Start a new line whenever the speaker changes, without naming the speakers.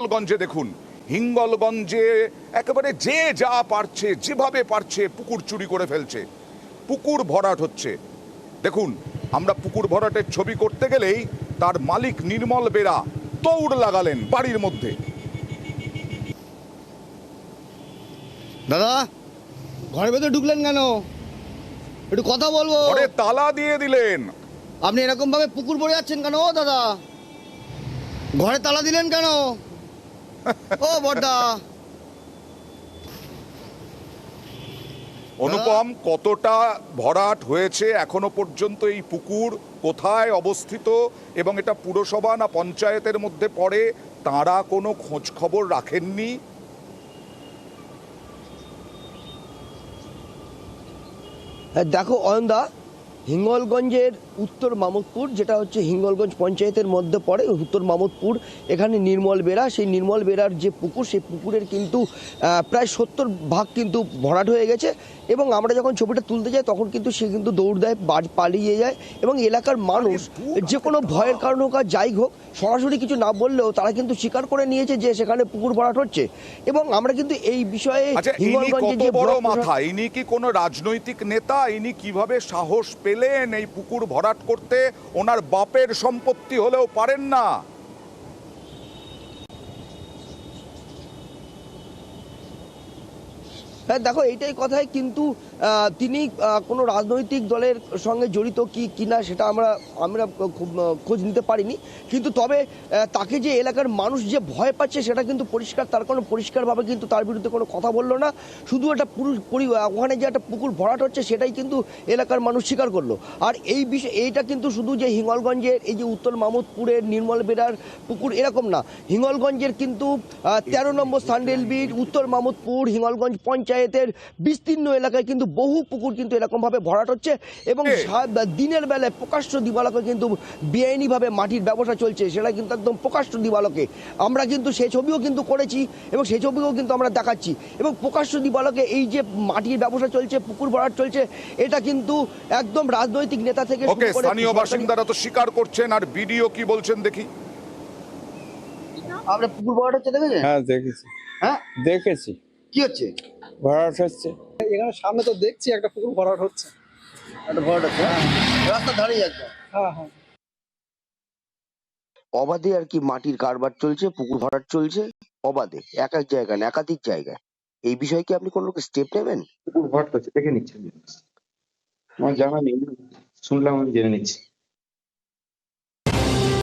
হিঙ্গলগঞ্জে দেখুন, হিঙ্গলগঞ্জে একেবারে যে যা পারছে যেভাবে পারছে পুকুর চুরি করে ফেলছে, পুকুর ভরাট হচ্ছে। দেখুন, আমরা পুকুর ভরাটের ছবি করতে গেলেই তার মালিক নির্মল বেরা দৌড় লাগালেন বাড়ির মধ্যে।
দাদা, ঘরের ভেতরে ঢুকলেন কেন? একটু কথা বলবো।
ঘরে তালা দিয়ে দিলেন।
আপনি এরকম ভাবে পুকুর ভরে যাচ্ছেন কেন? ও দাদা, ঘরে তালা দিলেন কেন? ও বড়দা।
অনুপম, কতটা ভরাট হয়েছে এখনো পর্যন্ত এই পুকুর, কোথায় অবস্থিত এবং এটা পুরসভা না পঞ্চায়েতের মধ্যে পড়ে, তারা কোনো খোঁজ খবর রাখেননি?
দেখো অয়নদা, হিঙ্গলগঞ্জের উত্তর মামুদপুর, যেটা হচ্ছে হিঙ্গলগঞ্জ পঞ্চায়েতের মধ্যে পড়ে, উত্তর মামুদপুর, এখানে নির্মল বেড়া, সেই নির্মল বেড়ার যে পুকুর, সেই পুকুরের কিন্তু প্রায় 70% কিন্তু ভরাট হয়ে গেছে। এবং আমরা যখন ছবিটা তুলতে যাই তখন কিন্তু সে কিন্তু দৌড় দেয়, পালিয়ে যায়। এবং এলাকার মানুষ যে কোনো ভয়ের কারণ হোক আর যাই হোক, সরাসরি কিছু না বললেও তারা কিন্তু স্বীকার করে নিয়েছে যে সেখানে পুকুর ভরাট হচ্ছে। এবং আমরা কিন্তু এই বিষয়ে
হিঙ্গলগঞ্জের যে বড় মাথা, ইনি কি কোনো রাজনৈতিক নেতা? ইনি কিভাবে সাহস পেলেন এই পুকুর ভরাট করতে? ওনার বাপের সম্পত্তি হলেও পারেন না?
হ্যাঁ দেখো, এইটাই কথায় কিন্তু তিনি কোনো রাজনৈতিক দলের সঙ্গে জড়িত কি কিনা সেটা আমরা খুব খোঁজ নিতে পারিনি। কিন্তু তবে তাকে যে এলাকার মানুষ যে ভয় পাচ্ছে সেটা কিন্তু পরিষ্কার। তার কোনো পরিষ্কারভাবে কিন্তু তার বিরুদ্ধে কোনো কথা বললো না। শুধু একটা ওখানে যে একটা পুকুর ভরাট হচ্ছে সেটাই কিন্তু এলাকার মানুষ স্বীকার করলো। আর এই বিষয় এইটা কিন্তু শুধু যে হিঙ্গলগঞ্জের এই যে উত্তর মামুদপুরের নির্মল বেড়ার পুকুর এরকম না, হিঙ্গলগঞ্জের কিন্তু 13 নম্বর সান্ডেলবির, উত্তর মামুদপুর, হিঙ্গলগঞ্জ পঞ্চায়েতের বিস্তীর্ণ এলাকায় কিন্তু বহু পুকুর কিন্তু এরকমভাবে ভরাট হচ্ছে। এবং দিনের বেলায় প্রকাশ্য দিবালোকে কিন্তু বেআইনিভাবে মাটির ব্যবসা চলছে, সেটা কিন্তু একদম প্রকাশ্য দিবালোকে। আমরা কিন্তু সেই ছবিও কিন্তু করেছি এবং সেই ছবিও কিন্তু আমরা দেখাচ্ছি। এবং প্রকাশ্য দিবালোকে এই যে মাটির ব্যবসা চলছে, পুকুর ভরাট চলছে, এটা কিন্তু একদম রাজনৈতিক নেতা থেকে শুরু করে
স্থানীয় বাসিন্দারা তো স্বীকার করছেন। আর ভিডিও কি বলছেন দেখি।
আমরা পুকুর ভরাট হচ্ছে দেখেছেন?
হ্যাঁ দেখেছি।
হ্যাঁ
দেখেছি
কি হচ্ছে?
ভরাট হচ্ছে।
এখানে সামনে তো দেখছি একটা পুকুর ভরাট হচ্ছে।
একটা ভরাট হচ্ছে রাস্তার ধারেই একদম।
হ্যাঁ হ্যাঁ,
অবাধে আর কি মাটির কারবার চলছে, পুকুর ভরাট চলছে অবাধে, এক এক জায়গায় না একাধিক জায়গায়। এই বিষয়ে কি আপনি কোনো স্টেপ নেবেন?
পুকুর ভরাট করছে, দেখে নিচ্ছি। আমার জানা নেই, শুনলাম, আমি জেনে নিচ্ছি।